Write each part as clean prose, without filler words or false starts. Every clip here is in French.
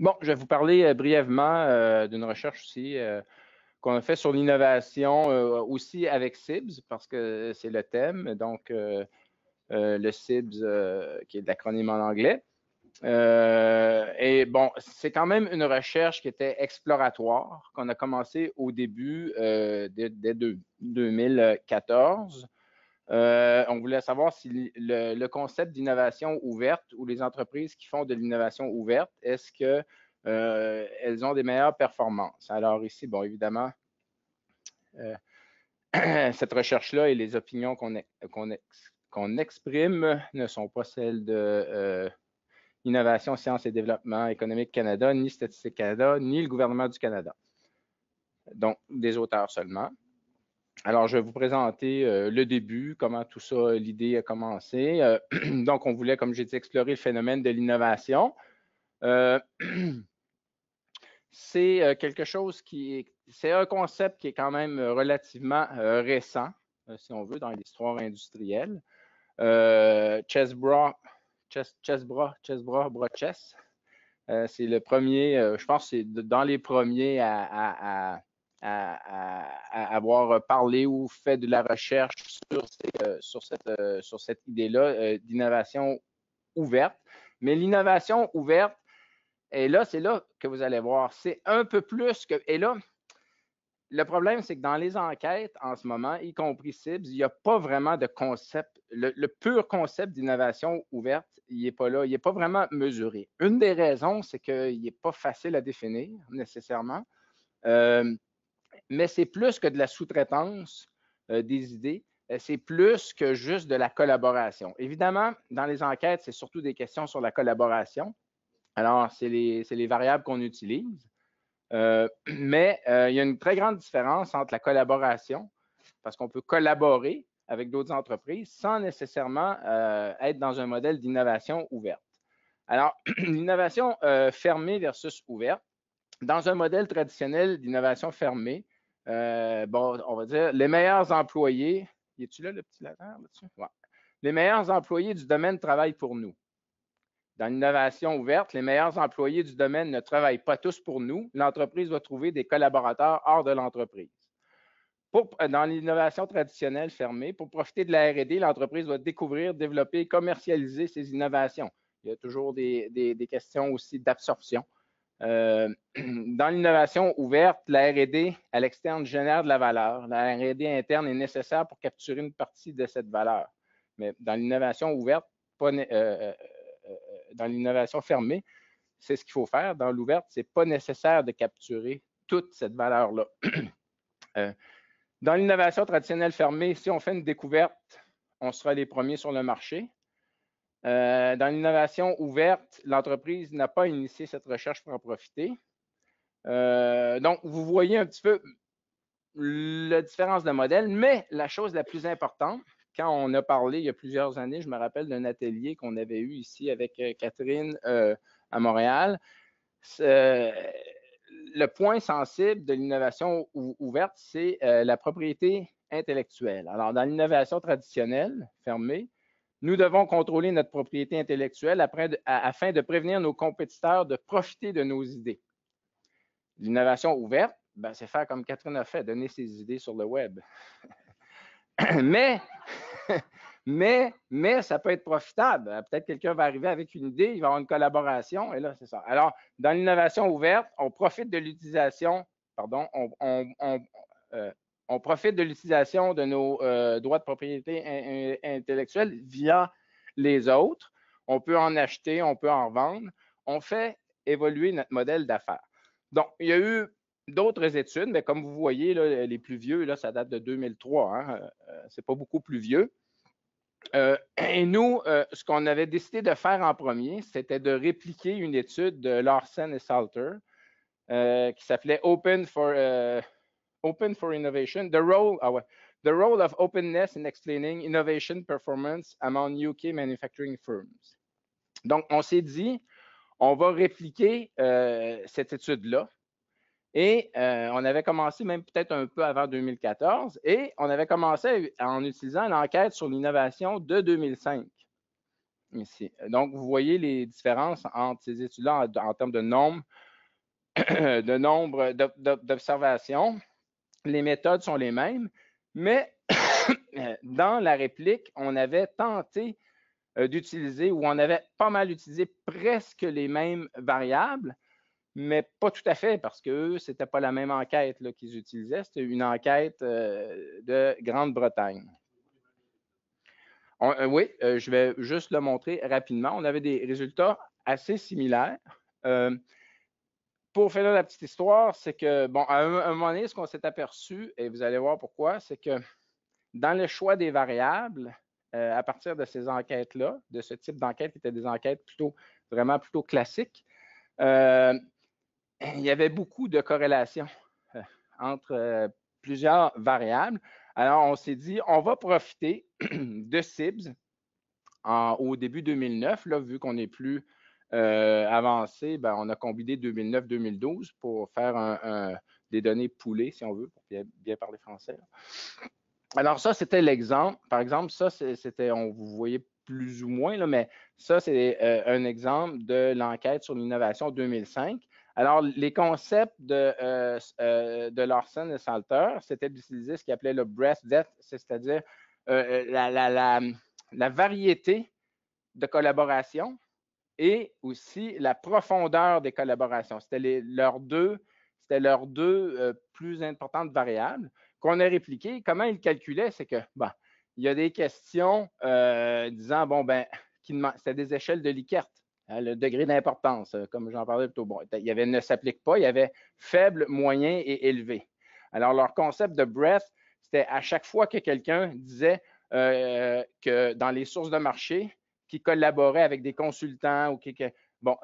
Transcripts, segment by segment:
Bon, je vais vous parler brièvement d'une recherche aussi qu'on a fait sur l'innovation aussi avec CIBS, parce que c'est le thème. Donc, le CIBS, qui est de l'acronyme en anglais. Et bon, c'est quand même une recherche qui était exploratoire, qu'on a commencé au début dès 2014. On voulait savoir si le concept d'innovation ouverte ou les entreprises qui font de l'innovation ouverte, est-ce que elles ont des meilleures performances? Alors ici, bon, évidemment, cette recherche-là et les opinions qu'on exprime ne sont pas celles de Innovation, Sciences et Développement économique Canada, ni Statistique Canada, ni le gouvernement du Canada. Donc, des auteurs seulement. Alors, je vais vous présenter le début, comment tout ça, l'idée a commencé. Donc, on voulait, comme j'ai dit, explorer le phénomène de l'innovation. C'est quelque chose c'est un concept qui est quand même relativement récent, si on veut, dans l'histoire industrielle. Chesbrough, c'est le premier, je pense que c'est dans les premiers à avoir parlé ou fait de la recherche sur cette idée-là d'innovation ouverte. Mais l'innovation ouverte, et là, c'est là que vous allez voir, c'est un peu plus que... Et là, le problème, c'est que dans les enquêtes en ce moment, y compris CIBS, il n'y a pas vraiment de concept. Le pur concept d'innovation ouverte, il n'est pas là, il n'est pas vraiment mesuré. Une des raisons, c'est qu'il n'est pas facile à définir nécessairement, mais c'est plus que de la sous-traitance des idées, c'est plus que juste de la collaboration. Évidemment, dans les enquêtes, c'est surtout des questions sur la collaboration. Alors, c'est les variables qu'on utilise. Mais il y a une très grande différence entre la collaboration, parce qu'on peut collaborer avec d'autres entreprises sans nécessairement être dans un modèle d'innovation ouverte. Alors, l'innovation fermée versus ouverte. Dans un modèle traditionnel d'innovation fermée, bon, on va dire les meilleurs employés, y est-tu là le petit laser là-dessus? Ouais. Les meilleurs employés du domaine travaillent pour nous. Dans l'innovation ouverte, les meilleurs employés du domaine ne travaillent pas tous pour nous. L'entreprise va trouver des collaborateurs hors de l'entreprise. Dans l'innovation traditionnelle fermée, pour profiter de la R&D, l'entreprise va découvrir, développer et commercialiser ses innovations. Il y a toujours des questions aussi d'absorption. Dans l'innovation ouverte, la R&D à l'externe génère de la valeur. La R&D interne est nécessaire pour capturer une partie de cette valeur. Mais dans l'innovation ouverte, dans l'innovation fermée, c'est ce qu'il faut faire. Dans l'ouverte, ce n'est pas nécessaire de capturer toute cette valeur-là. Dans l'innovation traditionnelle fermée, si on fait une découverte, on sera les premiers sur le marché. Dans l'innovation ouverte, l'entreprise n'a pas initié cette recherche pour en profiter. Donc, vous voyez un petit peu la différence de modèle, mais la chose la plus importante, quand on a parlé il y a plusieurs années, je me rappelle d'un atelier qu'on avait eu ici avec Catherine à Montréal, le point sensible de l'innovation ouverte, c'est la propriété intellectuelle. Alors, dans l'innovation traditionnelle, fermée, nous devons contrôler notre propriété intellectuelle afin de prévenir nos compétiteurs de profiter de nos idées. L'innovation ouverte, ben, c'est faire comme Catherine a fait, donner ses idées sur le web. mais ça peut être profitable. Peut-être quelqu'un va arriver avec une idée, il va avoir une collaboration, et là, c'est ça. Alors, dans l'innovation ouverte, on profite de l'utilisation, on profite de l'utilisation de nos droits de propriété intellectuelle via les autres. On peut en acheter, on peut en vendre. On fait évoluer notre modèle d'affaires. Donc, il y a eu d'autres études, mais comme vous voyez, là, les plus vieux, là, ça date de 2003. Hein, c'est pas beaucoup plus vieux. Et nous, ce qu'on avait décidé de faire en premier, c'était de répliquer une étude de Larsen et Salter qui s'appelait Open for Innovation, the role of openness in explaining innovation performance among UK manufacturing firms. Donc, on s'est dit, on va répliquer cette étude-là. Et on avait commencé même peut-être un peu avant 2014 et on avait commencé en utilisant l'enquête sur l'innovation de 2005. ici. Donc, vous voyez les différences entre ces études-là en termes de nombre d'observations. Les méthodes sont les mêmes, mais dans la réplique, on avait tenté d'utiliser, ou on avait pas mal utilisé presque les mêmes variables, mais pas tout à fait, parce que ce n'était pas la même enquête qu'ils utilisaient, c'était une enquête de Grande-Bretagne. Oui, je vais juste le montrer rapidement. On avait des résultats assez similaires. Pour faire la petite histoire, c'est que, bon, à un moment donné, ce qu'on s'est aperçu, et vous allez voir pourquoi, c'est que dans le choix des variables, à partir de ces enquêtes-là, de ce type d'enquête qui étaient des enquêtes vraiment plutôt classiques, il y avait beaucoup de corrélations entre plusieurs variables. Alors, on s'est dit, on va profiter de CIBS au début 2009, là, vu qu'on est plus avancé, ben, on a combiné 2009-2012 pour faire des données poolées, si on veut, pour bien parler français. Alors, ça, c'était l'exemple. Par exemple, ça, c'était, vous voyez plus ou moins, là, mais ça, c'est un exemple de l'enquête sur l'innovation 2005. Alors, les concepts de Larson et Salter, c'était d'utiliser ce qu'ils appelaient le breadth depth, c'est-à-dire la variété de collaboration et aussi la profondeur des collaborations. C'était leurs deux plus importantes variables qu'on a répliquées. Comment ils calculaient? C'est que, bon, il y a des questions disant, bon, ben, c'était des échelles de Likert, hein, le degré d'importance, comme j'en parlais plus tôt. Bon, il y avait ne s'applique pas, il y avait faible, moyen et élevé. Alors, leur concept de breadth, c'était à chaque fois que quelqu'un disait que dans les sources de marché, qui collaboraient avec des consultants ou bon,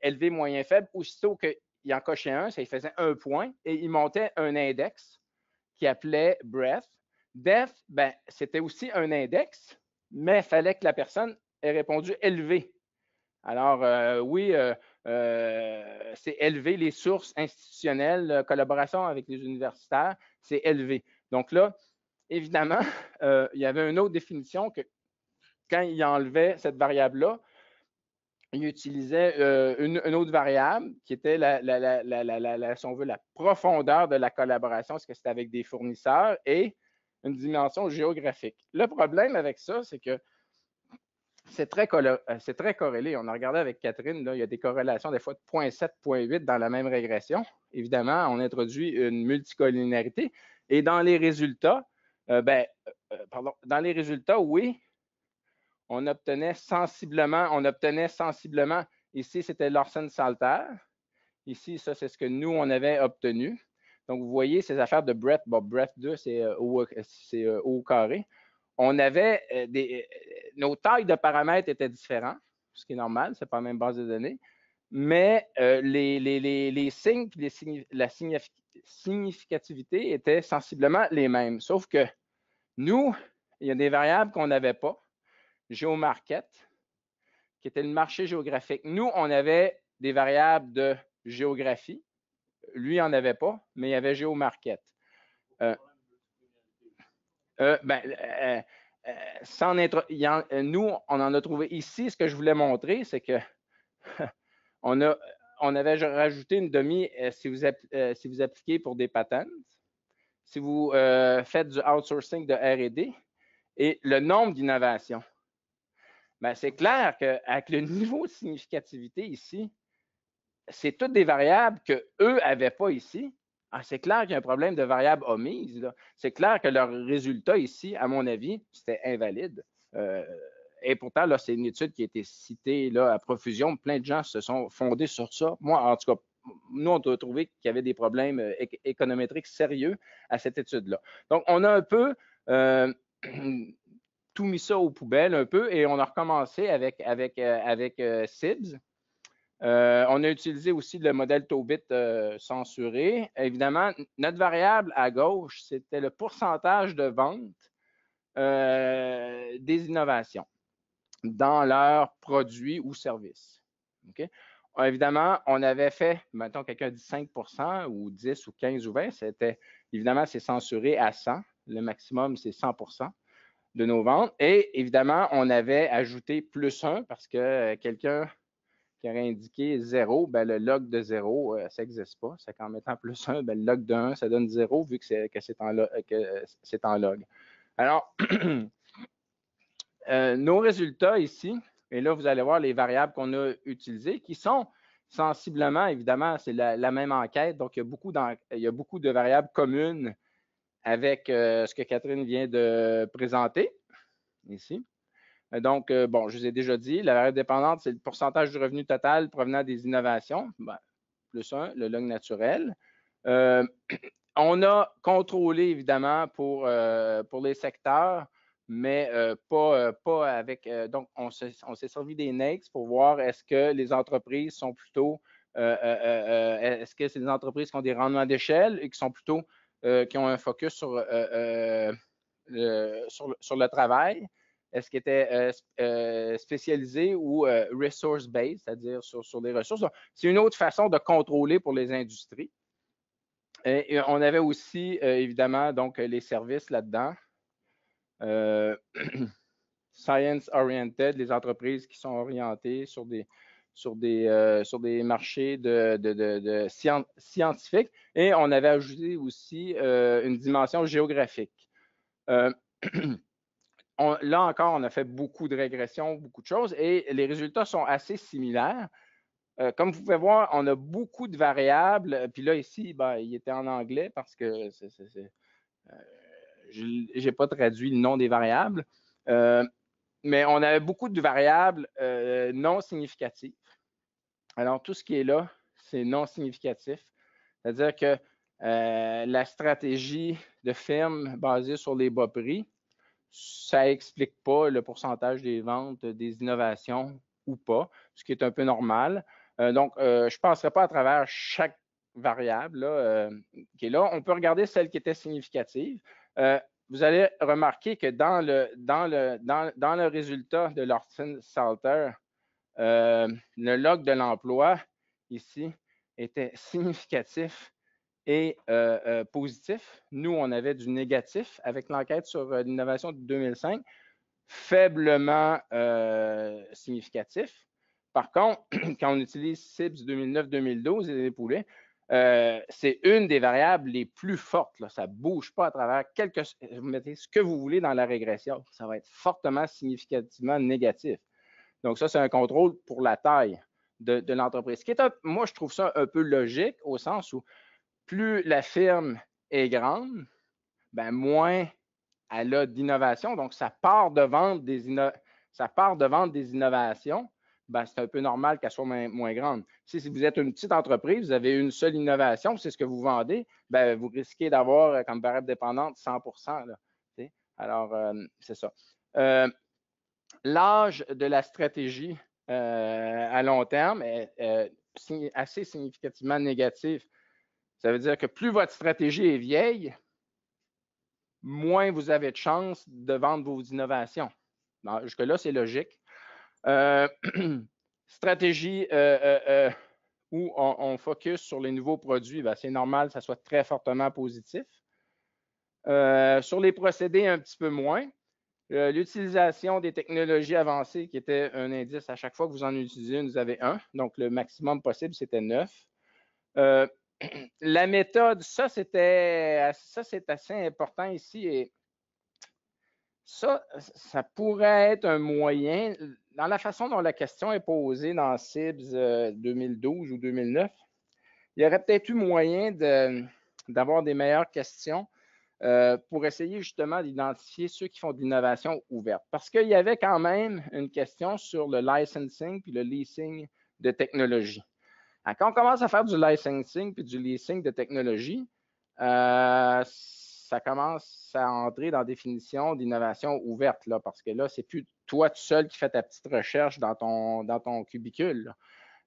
élevé, moyen, faible, aussitôt qu'il en cochait un, ça lui faisait un point et il montait un index qui appelait breadth. Depth, ben, c'était aussi un index, mais il fallait que la personne ait répondu élevé. Alors, oui, c'est élevé, les sources institutionnelles, collaboration avec les universitaires, c'est élevé. Donc là, évidemment, il y avait une autre définition que quand il enlevait cette variable-là, il utilisait une autre variable qui était, si on veut, la profondeur de la collaboration, parce que c'était avec des fournisseurs, et une dimension géographique. Le problème avec ça, c'est que c'est très corrélé. On a regardé avec Catherine, là, il y a des corrélations des fois de 0,7, 0,8 dans la même régression. Évidemment, on introduit une multicollinarité. Et dans les résultats, dans les résultats, oui, on obtenait sensiblement, ici, c'était Larson-Salter. Ici, ça, c'est ce que nous, on avait obtenu. Donc, vous voyez ces affaires de breadth. Bon, breadth 2, c'est O au carré. On avait nos tailles de paramètres étaient différentes, ce qui est normal, c'est pas la même base de données. Mais les signes et la significativité étaient sensiblement les mêmes. Sauf que nous, il y a des variables qu'on n'avait pas. GeoMarket, qui était le marché géographique. Nous, on avait des variables de géographie. Lui, il n'en avait pas, mais il y avait GeoMarket. Nous, on en a trouvé ici. Ce que je voulais montrer, c'est que on avait rajouté une demi si vous appliquez pour des patents, si vous faites du outsourcing de R&D et le nombre d'innovations. Ben, c'est clair qu'avec le niveau de significativité ici, c'est toutes des variables qu'eux n'avaient pas ici. Ah, c'est clair qu'il y a un problème de variables omises. C'est clair que leur résultat ici, à mon avis, c'était invalide. Et pourtant, là, c'est une étude qui a été citée là, à profusion. Plein de gens se sont fondés sur ça. Moi, en tout cas, nous, on a trouvé qu'il y avait des problèmes économétriques sérieux à cette étude-là. Donc, on a un peu tout mis ça aux poubelles un peu et on a recommencé avec CIBS. On a utilisé aussi le modèle Tobit censuré. Évidemment, notre variable à gauche, c'était le pourcentage de vente des innovations dans leurs produits ou services. Okay? Évidemment, on avait fait, mettons, quelqu'un dit 5 ou 10 ou 15 ou 20, évidemment, c'est censuré à 100. Le maximum, c'est 100 de nos ventes. Et évidemment, on avait ajouté +1 parce que quelqu'un qui aurait indiqué 0, ben, le log de 0, ça n'existe pas. C'est qu'en mettant +1, ben, le log de 1, ça donne 0 vu que c'est en log. Alors, nos résultats ici, et là, vous allez voir les variables qu'on a utilisées qui sont sensiblement, évidemment, c'est la même enquête, donc il y a beaucoup de variables communes avec ce que Catherine vient de présenter ici. Donc, bon, je vous ai déjà dit, la variable dépendante, c'est le pourcentage du revenu total provenant des innovations, ben, +1, le log naturel. On a contrôlé, évidemment, pour les secteurs, mais pas avec. Donc, on s'est servi des NAICS pour voir est-ce que les entreprises sont plutôt. Est-ce que c'est des entreprises qui ont des rendements d'échelle et qui sont plutôt. Qui ont un focus sur le travail? Est-ce qu'ils étaient spécialisés ou resource-based, c'est-à-dire sur des ressources? C'est une autre façon de contrôler pour les industries. Et on avait aussi, évidemment, donc les services là-dedans. Science-oriented, les entreprises qui sont orientées sur des marchés scientifiques. Et on avait ajouté aussi une dimension géographique. Là encore, on a fait beaucoup de régressions, beaucoup de choses, et les résultats sont assez similaires. Comme vous pouvez voir, on a beaucoup de variables. Puis là, ici, ben, il était en anglais parce que je n'ai pas traduit le nom des variables. Mais on avait beaucoup de variables non significatives. Alors, tout ce qui est là, c'est non significatif. C'est-à-dire que la stratégie de firme basée sur les bas prix, ça n'explique pas le pourcentage des ventes des innovations ou pas, ce qui est un peu normal. Donc, je ne passerai pas à travers chaque variable là, qui est là. On peut regarder celle qui était significative. Vous allez remarquer que dans le résultat de Lawson-Salter, le log de l'emploi ici était significatif et positif. Nous, on avait du négatif avec l'enquête sur l'innovation de 2005, faiblement significatif. Par contre, quand on utilise CIBS 2009-2012 et les poulets, c'est une des variables les plus fortes. Là. Ça ne bouge pas à travers vous mettez ce que vous voulez dans la régression. Ça va être fortement significativement négatif. Donc, ça, c'est un contrôle pour la taille de l'entreprise. Moi, je trouve ça un peu logique au sens où plus la firme est grande, ben moins elle a d'innovation. Donc, sa part de vente des innovations, ben, c'est un peu normal qu'elle soit moins grande. Si vous êtes une petite entreprise, vous avez une seule innovation, c'est ce que vous vendez, ben, vous risquez d'avoir comme variable dépendante 100 là, alors, c'est ça. L'âge de la stratégie à long terme est assez significativement négatif. Ça veut dire que plus votre stratégie est vieille, moins vous avez de chances de vendre vos innovations. Jusque-là, c'est logique. Stratégie où on focus sur les nouveaux produits, ben, c'est normal que ça soit très fortement positif. Sur les procédés, un petit peu moins. L'utilisation des technologies avancées, qui était un indice à chaque fois que vous en utilisez, vous avez 1. Donc, le maximum possible, c'était 9. La méthode, ça, c'est assez important ici. Et ça pourrait être un moyen, dans la façon dont la question est posée dans CIBS 2012 ou 2009, il y aurait peut-être eu moyen d'avoir des meilleures questions pour essayer justement d'identifier ceux qui font de l'innovation ouverte. Parce qu'il y avait quand même une question sur le licensing puis le leasing de technologie. Alors, quand on commence à faire du licensing puis du leasing de technologie, ça commence à entrer dans la définition d'innovation ouverte, là, parce que là, c'est plus toi tout seul qui fais ta petite recherche dans ton cubicule.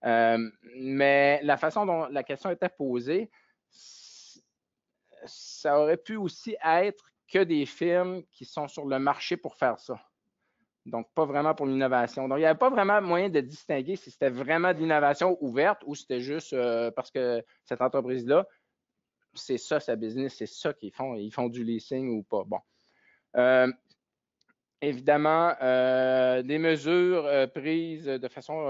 Mais la façon dont la question était posée, ça aurait pu aussi être que des firmes qui sont sur le marché pour faire ça. Donc, pas vraiment pour l'innovation. Donc, il n'y avait pas vraiment moyen de distinguer si c'était vraiment de l'innovation ouverte ou c'était juste parce que cette entreprise-là, c'est ça sa business, c'est ça qu'ils font. Ils font du leasing ou pas. Bon. évidemment, des mesures prises de façon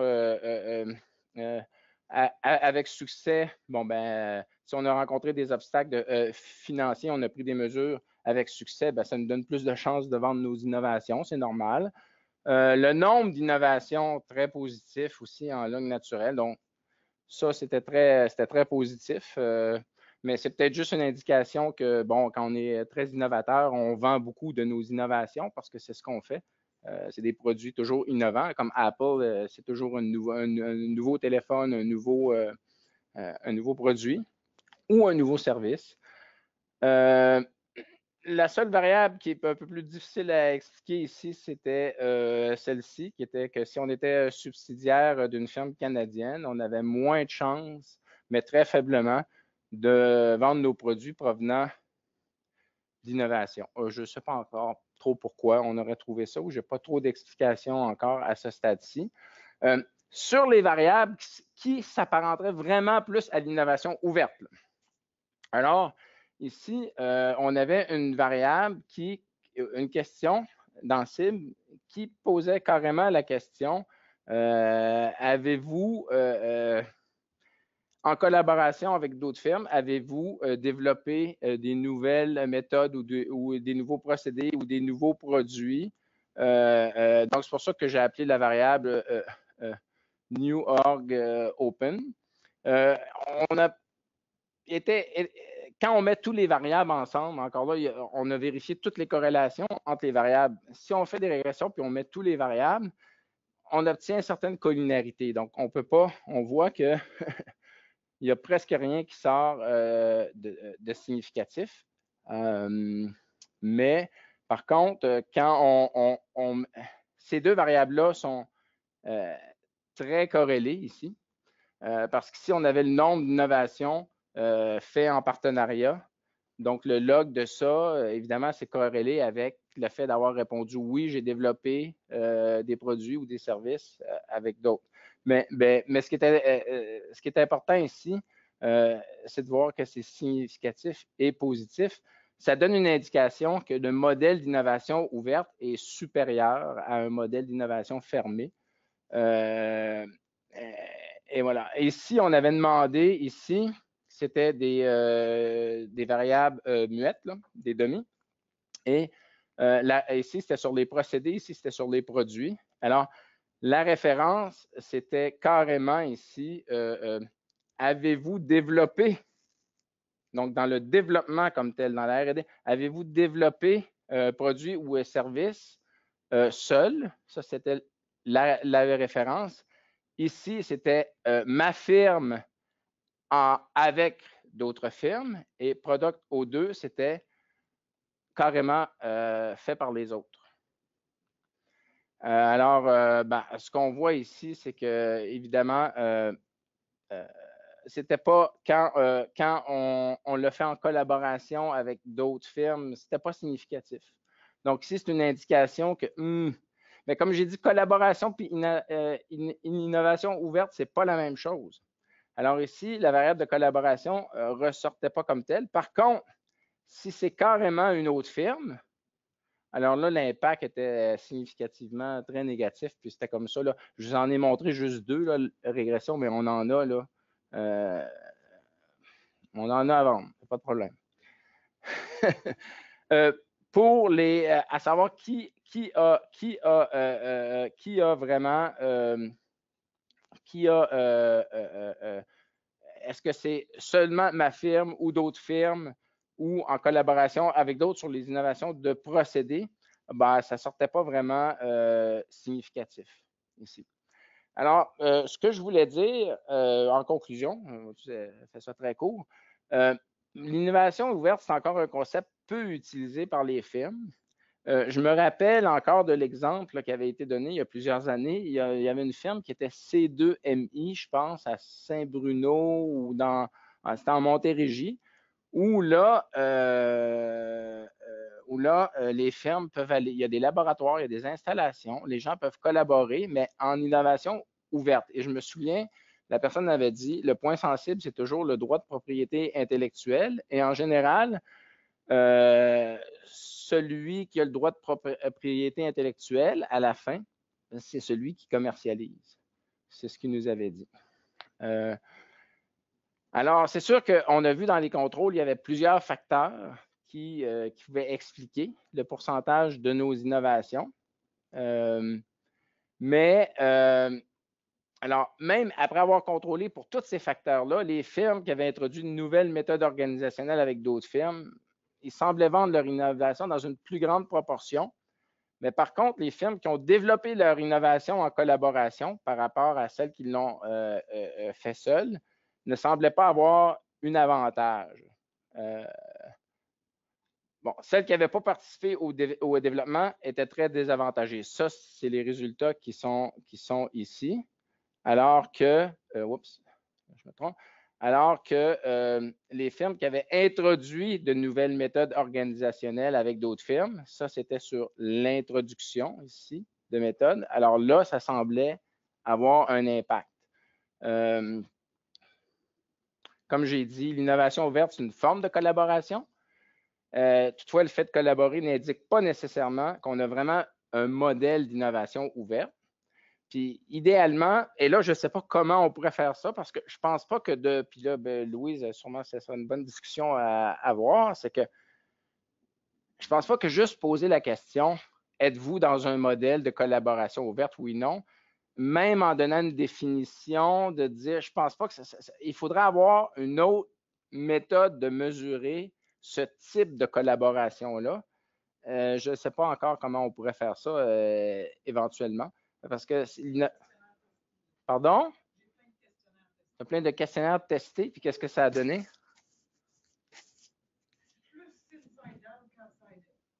avec succès. Bon, ben, si on a rencontré des obstacles financiers, on a pris des mesures avec succès, ben, ça nous donne plus de chances de vendre nos innovations, c'est normal. Le nombre d'innovations, très positif aussi en langue naturelle. Donc, ça, c'était très positif. Mais c'est peut-être juste une indication que, bon, quand on est très innovateur, on vend beaucoup de nos innovations parce que c'est ce qu'on fait. C'est des produits toujours innovants, comme Apple, c'est toujours un nouveau téléphone, un nouveau produit ou un nouveau service. La seule variable qui est un peu plus difficile à expliquer ici, c'était celle-ci, qui était que si on était subsidiaire d'une firme canadienne, on avait moins de chances, mais très faiblement, de vendre nos produits provenant d'innovation. Je ne sais pas encore trop pourquoi on aurait trouvé ça, ou je n'ai pas trop d'explications encore à ce stade-ci. Sur les variables qui s'apparenteraient vraiment plus à l'innovation ouverte. Alors, ici, on avait une variable une question dans cible qui posait carrément la question, avez-vous, en collaboration avec d'autres firmes, avez-vous développé des nouvelles méthodes ou des nouveaux procédés ou des nouveaux produits? Donc, c'est pour ça que j'ai appelé la variable New Org Open. On a été quand on met tous les variables ensemble, encore là, on a vérifié toutes les corrélations entre les variables. Si on fait des régressions puis on met tous les variables, on obtient une certaine collinarité. Donc, on peut pas, on voit que il n'y a presque rien qui sort de significatif. Mais par contre, quand ces deux variables-là sont très corrélées ici, parce qu'ici, on avait le nombre d'innovations fait en partenariat. Donc, le log de ça, évidemment, c'est corrélé avec le fait d'avoir répondu oui, j'ai développé des produits ou des services avec d'autres. Mais ce qui est important ici, c'est de voir que c'est significatif et positif. Ça donne une indication que le modèle d'innovation ouverte est supérieur à un modèle d'innovation fermé. Et voilà. Et si on avait demandé ici, c'était des variables muettes, là, des demi. Et ici, c'était sur les procédés, ici, c'était sur les produits. Alors, la référence, c'était carrément ici, avez-vous développé, donc dans le développement comme tel, dans la R&D, avez-vous développé produit ou service seul? Ça, c'était la référence. Ici, c'était ma firme avec d'autres firmes et Product O2, c'était carrément fait par les autres. Alors, ben, ce qu'on voit ici, c'est que, évidemment, c'était pas quand on le fait en collaboration avec d'autres firmes, c'était pas significatif. Donc, ici, c'est une indication que, mais comme j'ai dit, collaboration puis une innovation ouverte, c'est pas la même chose. Alors ici, la variable de collaboration ne ressortait pas comme telle. Par contre, si c'est carrément une autre firme, alors là, l'impact était significativement très négatif. Puis c'était comme ça. Là. Je vous en ai montré juste deux là, régressions, mais on en a là. On en a à vendre, pas de problème. Pour à savoir qui a vraiment est-ce que c'est seulement ma firme ou d'autres firmes ou en collaboration avec d'autres sur les innovations de procédés? Ben, ça ne sortait pas vraiment significatif ici. Alors, ce que je voulais dire en conclusion, je fais ça très court, l'innovation ouverte, c'est encore un concept peu utilisé par les firmes. Je me rappelle encore de l'exemple qui avait été donné il y a plusieurs années. Il y avait une firme qui était C2MI, je pense, à Saint-Bruno ou c'était en Montérégie, où là, les firmes peuvent aller, il y a des laboratoires, il y a des installations, les gens peuvent collaborer, mais en innovation ouverte. Et je me souviens, la personne avait dit, le point sensible, c'est toujours le droit de propriété intellectuelle. Et en général, celui qui a le droit de propriété intellectuelle à la fin, c'est celui qui commercialise. C'est ce qu'il nous avait dit. Alors, c'est sûr qu'on a vu dans les contrôles, il y avait plusieurs facteurs qui pouvaient expliquer le pourcentage de nos innovations. Alors, même après avoir contrôlé pour tous ces facteurs-là, les firmes qui avaient introduit une nouvelle méthode organisationnelle avec d'autres firmes, ils semblaient vendre leur innovation dans une plus grande proportion. Mais par contre, les firmes qui ont développé leur innovation en collaboration par rapport à celles qui l'ont fait seules ne semblaient pas avoir un avantage. Bon, celles qui n'avaient pas participé au développement étaient très désavantagées. Ça, c'est les résultats qui sont ici. Alors que, oups, je me trompe, alors que les firmes qui avaient introduit de nouvelles méthodes organisationnelles avec d'autres firmes, ça, c'était sur l'introduction ici de méthodes. Alors là, ça semblait avoir un impact. Comme j'ai dit, l'innovation ouverte, c'est une forme de collaboration. Toutefois, le fait de collaborer n'indique pas nécessairement qu'on a vraiment un modèle d'innovation ouverte. Puis idéalement, et là, je ne sais pas comment on pourrait faire ça, parce que je ne pense pas que puis là, ben, Louise, sûrement, ce sera une bonne discussion à avoir, c'est que je ne pense pas que juste poser la question, êtes-vous dans un modèle de collaboration ouverte, oui, non, même en donnant une définition, de dire, je ne pense pas que il faudrait avoir une autre méthode de mesurer ce type de collaboration-là. Je ne sais pas encore comment on pourrait faire ça éventuellement, parce que pardon? Il y a plein de questionnaires testés, puis qu'est-ce que ça a donné?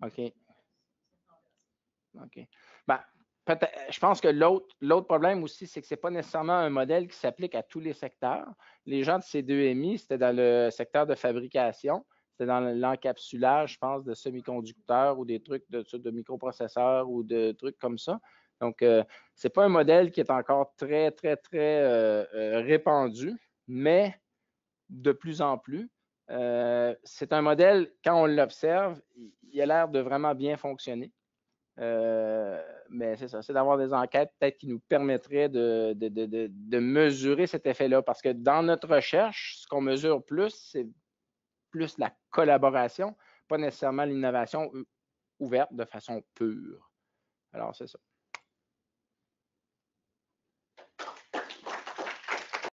OK. OK. Ben, je pense que l'autre problème aussi, c'est que ce n'est pas nécessairement un modèle qui s'applique à tous les secteurs. Les gens de C2MI, c'était dans le secteur de fabrication, c'était dans l'encapsulage, je pense, de semi-conducteurs ou des trucs de microprocesseurs ou de trucs comme ça. Donc, ce n'est pas un modèle qui est encore très, très, très répandu, mais de plus en plus. C'est un modèle, quand on l'observe, il a l'air de vraiment bien fonctionner. Mais c'est ça, c'est d'avoir des enquêtes peut-être qui nous permettraient de mesurer cet effet-là. Parce que dans notre recherche, ce qu'on mesure plus, c'est plus la collaboration, pas nécessairement l'innovation ouverte de façon pure. Alors, c'est ça.